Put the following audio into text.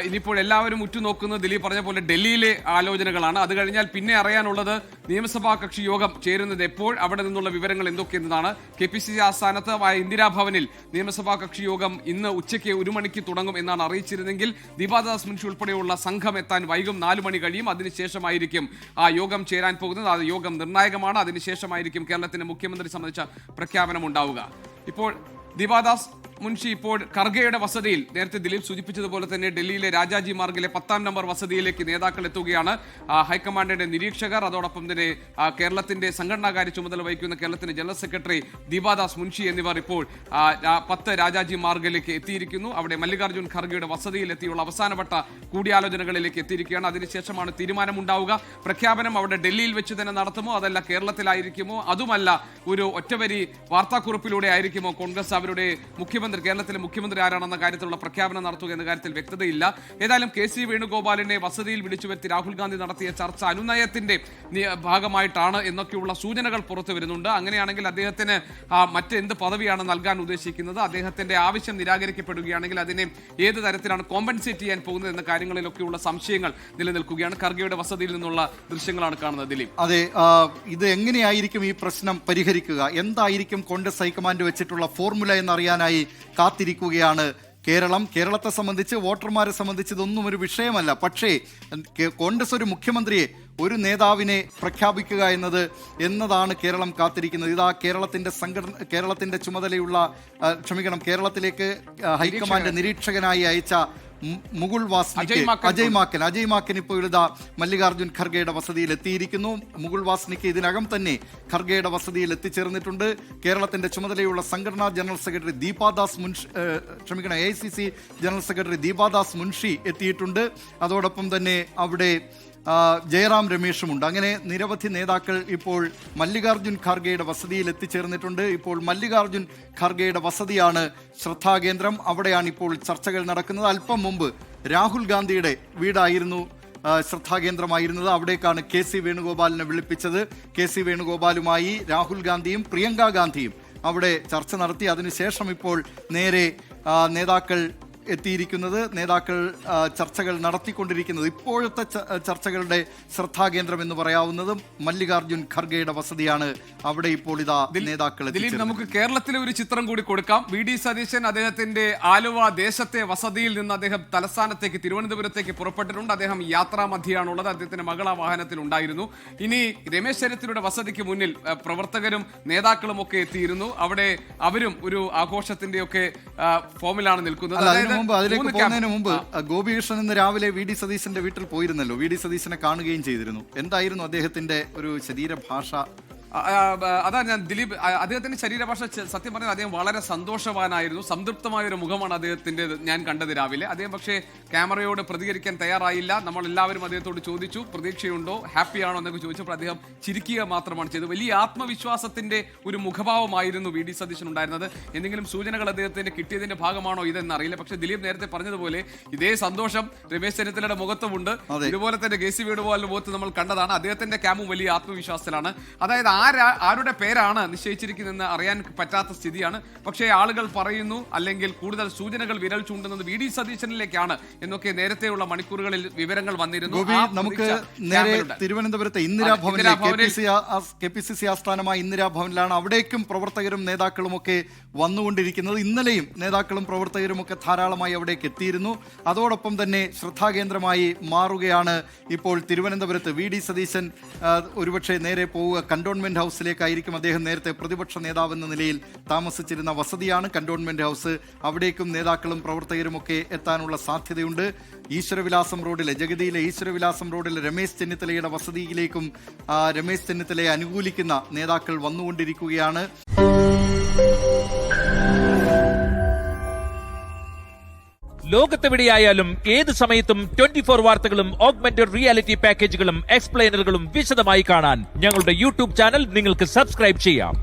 ഇനിയിപ്പോൾ എല്ലാവരും ഉറ്റുനോക്കുന്നത് ദിലീപ് പറഞ്ഞ പോലെ ഡൽഹിയിലെ ആലോചനകളാണ്. അത് കഴിഞ്ഞാൽ പിന്നെ അറിയാനുള്ളത് നിയമസഭാ കക്ഷി യോഗം ചേരുന്നത് എപ്പോൾ, അവിടെ നിന്നുള്ള വിവരങ്ങൾ എന്തൊക്കെയെന്നതാണ്. KPCC ആസ്ഥാനത്ത് ഇന്ദിരാഭവനിൽ നിയമസഭാ കക്ഷി യോഗം ഇന്ന് ഉച്ചയ്ക്ക് 1 മണിക്ക് തുടങ്ങും എന്നാണ് അറിയിച്ചിരുന്നെങ്കിൽ ദീപാദാസ് മുൻഷി ഉൾപ്പെടെയുള്ള സംഘം എത്താൻ വൈകും 4 മണി കഴിയും. അതിനുശേഷമായിരിക്കും ആ യോഗം ചേരാൻ പോകുന്നത്. ആ യോഗം നിർണായകമാണ്. അതിനുശേഷമായിരിക്കും കേരളത്തിന്റെ മുഖ്യമന്ത്രി സംബന്ധിച്ച പ്രഖ്യാപനം ഉണ്ടാവുക. ഇപ്പോൾ ദീപാദാസ് മുൻഷി ഇപ്പോൾ ഖർഗെയുടെ വസതിയിൽ, നേരത്തെ ദിലീപ് സൂചിപ്പിച്ചതുപോലെ തന്നെ ഡൽഹിയിലെ രാജാജി മാർഗിലെ 10ാം നമ്പർ വസതിയിലേക്ക് നേതാക്കൾ എത്തുകയാണ്. ഹൈക്കമാൻഡിന്റെ നിരീക്ഷകർ, അതോടൊപ്പം തന്നെ കേരളത്തിന്റെ സംഘടനാകാര്യ ചുമതല വഹിക്കുന്ന കേരളത്തിന്റെ ജനറൽ സെക്രട്ടറി ദീപാദാസ് മുൻഷി എന്നിവർ ഇപ്പോൾ 10 രാജാജി മാർഗിലേക്ക് എത്തിയിരിക്കുന്നു. അവിടെ മല്ലികാർജ്ജുൻ ഖർഗെയുടെ വസതിയിൽ എത്തിയുള്ള അവസാനവട്ട കൂടിയാലോചനകളിലേക്ക് എത്തിയിരിക്കുകയാണ്. അതിനുശേഷമാണ് തീരുമാനമുണ്ടാവുക. പ്രഖ്യാപനം അവിടെ ഡൽഹിയിൽ വെച്ച് തന്നെ നടത്തുമോ, അതല്ല കേരളത്തിലായിരിക്കുമോ, അതുമല്ല ഒരു ഒറ്റവരി വാർത്താക്കുറിപ്പിലൂടെ ആയിരിക്കുമോ കോൺഗ്രസ് അവരുടെ കേരളത്തിലെ മുഖ്യമന്ത്രി ആരാണെന്ന കാര്യത്തിലുള്ള പ്രഖ്യാപനം നടത്തുക എന്ന കാര്യത്തിൽ വ്യക്തതയില്ല. ഏതായാലും KC വേണുഗോപാലിനെ വസതിയിൽ വിളിച്ചു വരുത്തി രാഹുൽ ഗാന്ധി നടത്തിയ ചർച്ച അനുനയത്തിന്റെ ഭാഗമായിട്ടാണ് എന്നൊക്കെയുള്ള സൂചനകൾ പുറത്തു വരുന്നുണ്ട്. അങ്ങനെയാണെങ്കിൽ അദ്ദേഹത്തിന് മറ്റെന്ത് പദവിയാണ് നൽകാൻ ഉദ്ദേശിക്കുന്നത്, അദ്ദേഹത്തിന്റെ ആവശ്യം നിരാകരിക്കപ്പെടുകയാണെങ്കിൽ അതിനെ ഏത് തരത്തിലാണ് കോമ്പൻസേറ്റ് ചെയ്യാൻ പോകുന്നത് എന്ന കാര്യങ്ങളിലൊക്കെയുള്ള സംശയങ്ങൾ നിലനിൽക്കുകയാണ്. ഖർഗെയുടെ വസതിയിൽ നിന്നുള്ള ദൃശ്യങ്ങളാണ് കാണുന്നത്. ദിലീപ്, അതെ, ഇത് എങ്ങനെയായിരിക്കും ഈ പ്രശ്നം പരിഹരിക്കുക, എന്തായിരിക്കും കോൺഗ്രസ് ഹൈക്കമാൻഡ് വെച്ചിട്ടുള്ള ഫോർമുല എന്നറിയാനായി കാത്തിരിക്കുകയാണ് കേരളത്തെ സംബന്ധിച്ച്, വോട്ടർമാരെ സംബന്ധിച്ച് ഇതൊന്നും ഒരു വിഷയമല്ല. പക്ഷേ കോൺഗ്രസ് ഒരു മുഖ്യമന്ത്രിയെ, ഒരു നേതാവിനെ പ്രഖ്യാപിക്കുക എന്നതാണ് കേരളം കാത്തിരിക്കുന്നത്. ഇതാ കേരളത്തിന്റെ ചുമതലയുള്ള കേരളത്തിലേക്ക് ഹൈക്കമാൻഡ് നിരീക്ഷകനായി അയച്ച മുകുൾ വാസ്നിക്ക്, അജയ് മാക്കൻ ഇപ്പോൾ ഇതാ മല്ലികാർജ്ജുൻ ഖർഗെയുടെ വസതിയിൽ എത്തിയിരിക്കുന്നു. മുകുൾ വാസ്നിക്ക് ഇതിനകം തന്നെ ഖർഗെയുടെ വസതിയിൽ എത്തിച്ചേർന്നിട്ടുണ്ട്. കേരളത്തിന്റെ ചുമതലയുള്ള സംഘടനാ general secretary AICC general secretary Deepa Das Munshi എത്തിയിട്ടുണ്ട്. അതോടൊപ്പം തന്നെ അവിടെ ജയറാം രമേശുമുണ്ട്. അങ്ങനെ നിരവധി നേതാക്കൾ ഇപ്പോൾ മല്ലികാർജ്ജുൻ ഖാർഗെയുടെ വസതിയിൽ എത്തിച്ചേർന്നിട്ടുണ്ട്. ഇപ്പോൾ മല്ലികാർജ്ജുൻ ഖാർഗെയുടെ വസതിയാണ് ശ്രദ്ധാകേന്ദ്രം. അവിടെയാണ് ഇപ്പോൾ ചർച്ചകൾ നടക്കുന്നത്. അല്പം മുമ്പ് രാഹുൽ ഗാന്ധിയുടെ വീടായിരുന്നു ശ്രദ്ധാകേന്ദ്രമായിരുന്നത്. അവിടേക്കാണ് KC വേണുഗോപാലിനെ വിളിപ്പിച്ചത്. KC വേണുഗോപാലുമായി രാഹുൽ ഗാന്ധിയും പ്രിയങ്ക ഗാന്ധിയും അവിടെ ചർച്ച നടത്തി. അതിനുശേഷം ഇപ്പോൾ നേരെ നേതാക്കൾ എത്തിയിരിക്കുന്നത്, നേതാക്കൾ ചർച്ചകൾ നടത്തിക്കൊണ്ടിരിക്കുന്നത്. ഇപ്പോഴത്തെ ചർച്ചകളുടെ ശ്രദ്ധാകേന്ദ്രം എന്ന് പറയാവുന്നത് മല്ലികാർജ്ജുൻ ഖർഗെയുടെ വസതിയാണ്. അവിടെ ഇപ്പോൾ ഇതാ നേതാക്കൾ. നമുക്ക് കേരളത്തിലെ ഒരു ചിത്രം കൂടി കൊടുക്കാം. VD സതീശൻ അദ്ദേഹത്തിന്റെ ആലുവ ദേശത്തെ വസതിയിൽ നിന്ന് അദ്ദേഹം തലസ്ഥാനത്തേക്ക് തിരുവനന്തപുരത്തേക്ക് പുറപ്പെട്ടിട്ടുണ്ട്. അദ്ദേഹം യാത്രാമധ്യയാണുള്ളത്. അദ്ദേഹത്തിന്റെ മകൾ ആ വാഹനത്തിൽ ഉണ്ടായിരുന്നു. ഇനി രമേശ് ചെന്നിത്തലയുടെ വസതിക്ക് മുന്നിൽ പ്രവർത്തകരും നേതാക്കളും ഒക്കെ എത്തിയിരുന്നു. അവിടെ അവരും ഒരു ആഘോഷത്തിന്റെ ഒക്കെ ഫോമിലാണ് നിൽക്കുന്നത്. അതിലേക്ക് പോകുന്നതിന് മുമ്പ് ഗോപികൃഷ്ണൻ ഇന്ന് രാവിലെ VD സതീശന്റെ വീട്ടിൽ പോയിരുന്നല്ലോ. VD സതീശനെ കാണുകയും ചെയ്തിരുന്നു. എന്തായിരുന്നു അദ്ദേഹത്തിന്റെ ഒരു ശരീരഭാഷ? അതാ ഞാൻ ദിലീപ്, അദ്ദേഹത്തിന്റെ ശരീരഭാഷ സത്യം പറഞ്ഞാൽ അദ്ദേഹം വളരെ സന്തോഷവാനായിരുന്നു. സംതൃപ്തമായ ഒരു മുഖമാണ് അദ്ദേഹത്തിന്റെ ഞാൻ കണ്ടത് രാവിലെ. അദ്ദേഹം പക്ഷേ ക്യാമറയോട് പ്രതികരിക്കാൻ തയ്യാറായില്ല. നമ്മൾ എല്ലാവരും അദ്ദേഹത്തോട് ചോദിച്ചു പ്രതീക്ഷയുണ്ടോ, ഹാപ്പിയാണോ എന്നൊക്കെ ചോദിച്ചപ്പോൾ അദ്ദേഹം ചിരിക്കുക മാത്രമാണ് ചെയ്തത്. വലിയ ആത്മവിശ്വാസത്തിന്റെ ഒരു മുഖഭാവമായിരുന്നു VD സതീശൻ ഉണ്ടായിരുന്നത്. എന്തെങ്കിലും സൂചനകൾ അദ്ദേഹത്തിന് കിട്ടിയതിന്റെ ഭാഗമാണോ ഇതെന്നറിയില്ല. പക്ഷേ ദിലീപ് നേരത്തെ പറഞ്ഞതുപോലെ ഇതേ സന്തോഷം രമേശ് ചെന്നിത്തലയുടെ മുഖത്തുമുണ്ട്. ഇതുപോലെ തന്നെ KC വേണുഗോപാലിന്റെ മുഖത്ത് നമ്മൾ കണ്ടതാണ്. അദ്ദേഹത്തിന്റെ ക്യാമ്പും വലിയ ആത്മവിശ്വാസത്തിലാണ്. അതായത് ആരുടെ പേരാണ് നിശ്ചയിച്ചിരിക്കുന്നതെന്ന് അറിയാൻ പറ്റാത്ത സ്ഥിതിയാണ്. പക്ഷേ ആളുകൾ പറയുന്നു, അല്ലെങ്കിൽ കൂടുതൽ സൂചനകൾ വിരൽ ചൂണ്ടുന്നത് VD സതീശനിലേക്കാണ് എന്നൊക്കെ നേരത്തെയുള്ള മണിക്കൂറുകളിൽ വിവരങ്ങൾ വന്നിരുന്നു. നമുക്ക് നേരെ തിരുവനന്തപുരത്തെ ഇന്ദിരാഭവനിൽ, KPCC ആസ്ഥാനമായ ഇന്ദിരാഭവനിലാണ്. അവിടേക്കും പ്രവർത്തകരും നേതാക്കളും ഒക്കെ വന്നുകൊണ്ടിരിക്കുന്നത്. ഇന്നലെയും നേതാക്കളും പ്രവർത്തകരും ഒക്കെ ധാരാളമായി അവിടേക്ക് എത്തിയിരുന്നു. അതോടൊപ്പം തന്നെ ശ്രദ്ധാകേന്ദ്രമായി മാറുകയാണ് ഇപ്പോൾ തിരുവനന്തപുരത്ത്. VD സതീശൻ ഒരുപക്ഷെ നേരെ പോവുക കണ്ടോൺമെന്റ് ഹൗസിലേക്കായിരിക്കും. അദ്ദേഹം നേരത്തെ പ്രതിപക്ഷ നേതാവ് എന്ന നിലയിൽ താമസിച്ചിരുന്ന വസതിയാണ് കണ്ടോൺമെന്റ് ഹൗസ്. അവിടേക്കും നേതാക്കളും പ്രവർത്തകരും ഒക്കെ എത്താനുള്ള സാധ്യതയുണ്ട്. ഈശ്വരവിലാസം റോഡിലെ, ജഗതിയിലെ ഈശ്വരവിലാസം റോഡിലെ രമേശ് ചെന്നിത്തലയുടെ വസതിയിലേക്കും രമേശ് ചെന്നിത്തലയെ അനുകൂലിക്കുന്ന നേതാക്കൾ വന്നുകൊണ്ടിരിക്കുകയാണ്. ലോകത്തെവിടെയായാലും ഏത് സമയത്തും 24 വാർത്തകളും ഓഗ്മെന്റഡ് റിയാലിറ്റി പാക്കേജുകളും എക്സ്പ്ലെയിനറുകളും വിശദമായി കാണാൻ ഞങ്ങളുടെ YouTube ചാനൽ നിങ്ങൾക്ക് സബ്സ്ക്രൈബ് ചെയ്യാം.